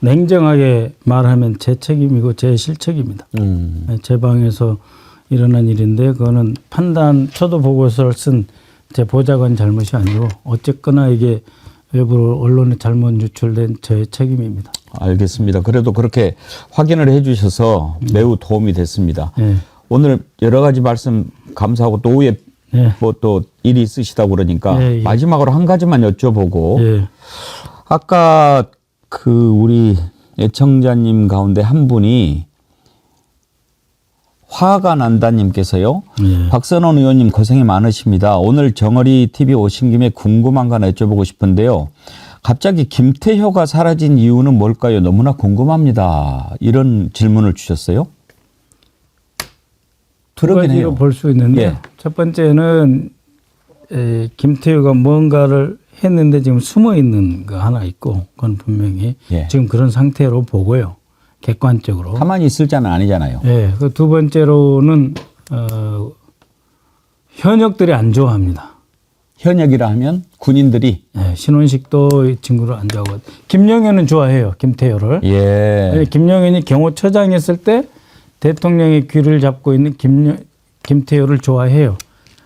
냉정하게 말하면 제 책임이고 제 실책입니다. 제 방에서 일어난 일인데 그거는 판단 초도 보고서를 쓴 제 보좌관 잘못이 아니고 어쨌거나 이게 외부로 언론에 잘못 유출된 제 책임입니다. 알겠습니다. 그래도 그렇게 확인을 해 주셔서 매우 도움이 됐습니다. 오늘 여러 가지 말씀 감사하고 또 오후에 뭐 또 일이 있으시다고 그러니까 마지막으로 한 가지만 여쭤보고 아까 그 우리 애청자님 가운데 한 분이 화가 난다님께서요. 박선원 의원님 고생이 많으십니다. 오늘 정어리 TV 오신 김에 궁금한 거 하나 여쭤보고 싶은데요. 갑자기 김태효가 사라진 이유는 뭘까요? 너무나 궁금합니다. 이런 질문을 주셨어요. 두 가지로 볼 수 있는데 첫 번째는 김태효가 뭔가를 했는데 지금 숨어 있는 거 하나 있고 그건 분명히 지금 그런 상태로 보고요. 객관적으로. 가만히 있을 자는 아니잖아요. 그 두 번째로는 현역들이 안 좋아합니다. 현역이라 하면 군인들이 신원식도 이 친구를 안 좋아하고 김영현은 좋아해요. 김태효를. 김영현이 경호처장이었을 때 대통령의 귀를 잡고 있는 김태효를 좋아해요.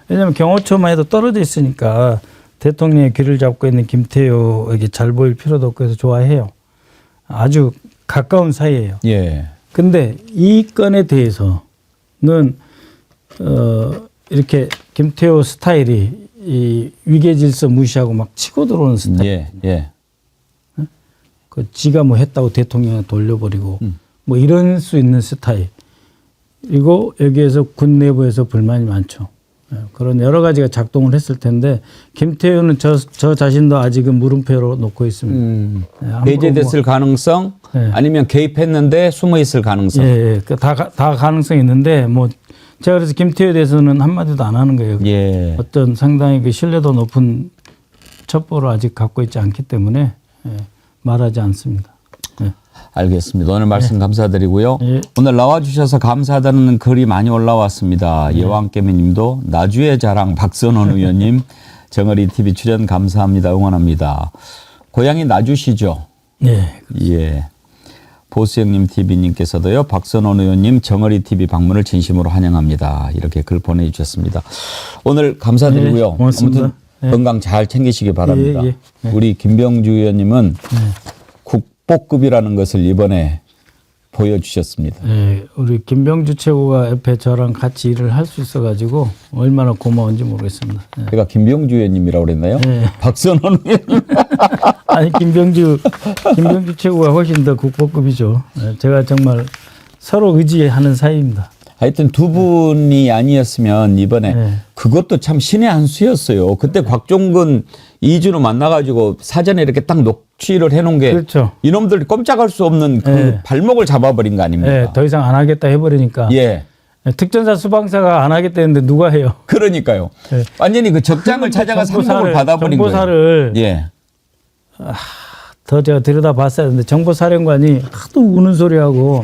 왜냐하면 경호처만 해도 떨어져 있으니까 대통령의 귀를 잡고 있는 김태효에게 잘 보일 필요도 없고 해서 좋아해요. 아주 가까운 사이예요. 근데 이 건에 대해서는 이렇게 김태효 스타일이 이 위계 질서 무시하고 막 치고 들어오는 스타일. 그 지가 뭐 했다고 대통령에 돌려버리고 뭐 이럴 수 있는 스타일. 그리고 여기에서 군 내부에서 불만이 많죠. 예, 그런 여러 가지가 작동을 했을 텐데 김태효는 저 자신도 아직은 물음표로 놓고 있습니다. 예, 배제됐을 가능성 예. 아니면 개입했는데 숨어 있을 가능성. 예, 다 가능성이 있는데 뭐 제가 그래서 김태효에 대해서는 한마디도 안 하는 거예요. 예. 어떤 상당히 그 신뢰도 높은 첩보를 아직 갖고 있지 않기 때문에 예, 말하지 않습니다. 예. 알겠습니다. 오늘 말씀 감사드리고요. 예. 오늘 나와주셔서 감사하다는 글이 많이 올라왔습니다. 예왕깨미님도 나주의 자랑 박선원 의원님 정어리 TV 출연 감사합니다. 응원합니다. 고향이 나주시죠? 예. 예. 보수형님 TV님께서도요. 박선원 의원님 정어리 TV 방문을 진심으로 환영합니다. 이렇게 글 보내주셨습니다. 오늘 감사드리고요. 예, 고맙습니다. 아무튼 예. 건강 잘 챙기시기 바랍니다. 예, 예. 우리 김병주 의원님은 국보급이라는 것을 이번에 보여주셨습니다. 예, 우리 김병주 최고가 옆에 저랑 같이 일을 할 수 있어가지고 얼마나 고마운지 모르겠습니다. 예. 제가 김병주 의원님이라고 그랬나요? 예. 박선원 의원님. 아니 김병주 최고가 훨씬 더 국보급이죠. 예, 제가 정말 서로 의지하는 사이입니다. 하여튼 두 분이 아니었으면 이번에 네. 그것도 참 신의 한 수였어요. 그때 곽종근 이준호 만나가지고 사전에 이렇게 딱 녹취를 해놓은 게 그렇죠. 이놈들 꼼짝할 수 없는 그 네. 발목을 잡아버린 거 아닙니까? 예, 더 이상 안 하겠다 해버리니까 예. 특전사 수방사가 안 하겠다 했는데 누가 해요? 그러니까요. 네. 완전히 그 적장을 찾아가 상복을 받아버린 정보사를 거예요. 예. 더 제가 들여다봤어야 했는데 정보사령관이 하도 우는 소리하고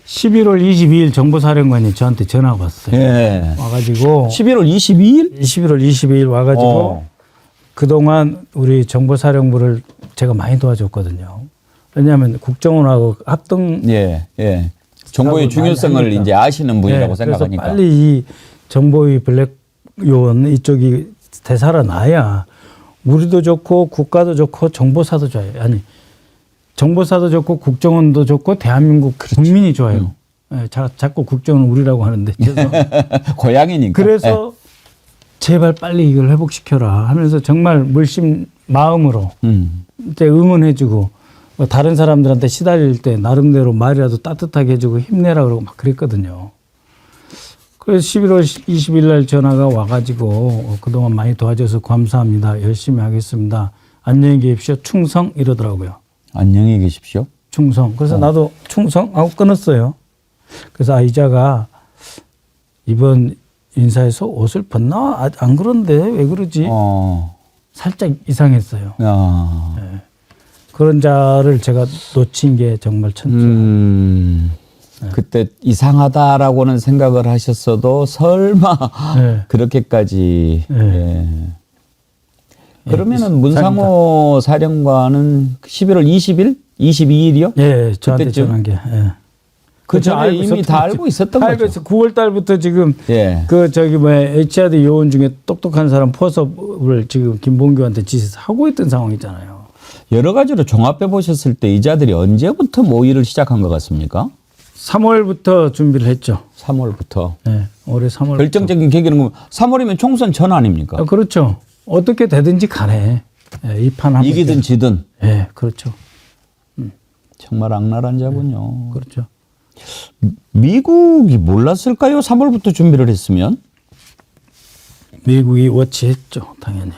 11월 22일 정보사령관이 저한테 전화가 왔어요. 예. 와가지고 11월 22일? 11월 22일 와가지고 그동안 우리 정보사령부를 제가 많이 도와줬거든요. 왜냐하면 국정원하고 합동 예. 예. 정보의 중요성을 하니까. 이제 아시는 분이라고 네, 생각하니까. 그래서 빨리 이 정보위 블랙 요원 이쪽이 되살아나야 우리도 좋고 국가도 좋고 정보사도 좋아요. 아니 정보사도 좋고 국정원도 좋고 대한민국 국민이 좋아요. 예, 자꾸 국정원 우리라고 하는데 고향이니까. 그래서 제발 빨리 이걸 회복시켜라 하면서 정말 물씬 마음으로 이제 응원해주고 뭐 다른 사람들한테 시달릴 때 나름대로 말이라도 따뜻하게 해주고 힘내라 그러고 막 그랬거든요. 그래서 11월 20일 날 전화가 와가지고 그동안 많이 도와줘서 감사합니다. 열심히 하겠습니다. 안녕히 계십시오. 충성 이러더라고요. 안녕히 계십시오. 충성. 그래서 나도 충성하고 끊었어요. 그래서 이자가 이번 인사에서 옷을 벗나? 안 그런데 왜 그러지? 살짝 이상했어요. 네. 그런 자를 제가 놓친 게 정말 천재. 네. 그때 이상하다라고는 생각을 하셨어도 설마 네. 그렇게까지. 네. 예. 그러면은 문상호 사령관은 11월 20일? 22일이요? 예, 저한테 그때쯤? 전한 게. 예. 그 전에 이미 다 알고 있었던 거죠. 9월 달부터 지금 예. 그 저기 HRD 요원 중에 똑똑한 사람 포섭을 지금 김봉규한테 지시해서 하고 있던 상황이잖아요. 여러 가지로 종합해 보셨을 때 이자들이 언제부터 모의를 시작한 것 같습니까? 3월부터 준비를 했죠. 3월부터. 네, 올해 3월. 결정적인 계기는 3월이면 총선 전 아닙니까? 그렇죠. 어떻게 되든지 간에 이 판 하면 이기든 지든. 네, 그렇죠. 정말 악랄한 자군요. 그렇죠. 미국이 몰랐을까요? 3월부터 준비를 했으면? 미국이 워치했죠, 당연히.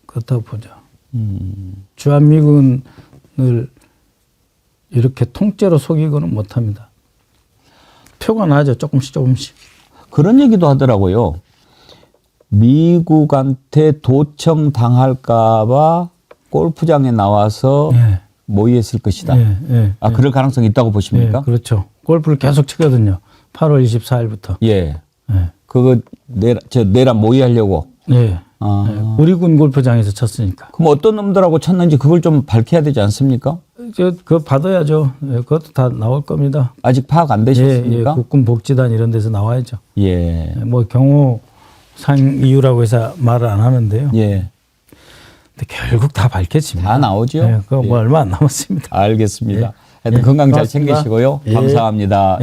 그렇다고 보죠. 주한미군을 이렇게 통째로 속이고는 못합니다. 표가 나죠, 조금씩. 그런 얘기도 하더라고요. 미국한테 도청 당할까봐 골프장에 나와서 모의했을 것이다. 그럴 가능성이 있다고 보십니까? 그렇죠. 골프를 계속 치거든요. 8월 24일부터. 예. 그거 내란 모의하려고. 우리 군 골프장에서 쳤으니까. 그럼 어떤 놈들하고 쳤는지 그걸 좀 밝혀야 되지 않습니까? 그거 받아야죠. 그것도 다 나올 겁니다. 아직 파악 안 되셨습니까? 국군 복지단 이런 데서 나와야죠. 예. 뭐 경호상 이유라고 해서 말을 안 하는데요. 예. 근데 결국 다 밝혀집니다. 다 나오죠. 그거 뭐 얼마 안 남았습니다. 알겠습니다. 하여튼 건강 잘 챙기시고요. 감사합니다.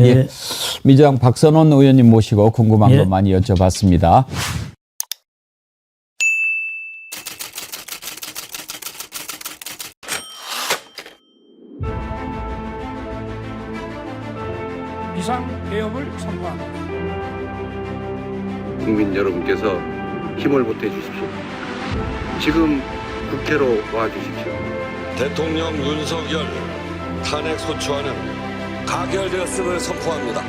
민주당 박선원 의원님 모시고 궁금한 거 많이 여쭤봤습니다. 비상개업을 선포합니다. 국민 여러분께서 힘을 보태 주십시오. 지금 국회로 와 주십시오. 대통령 윤석열 탄핵 소추안은 가결되었음을 선포합니다.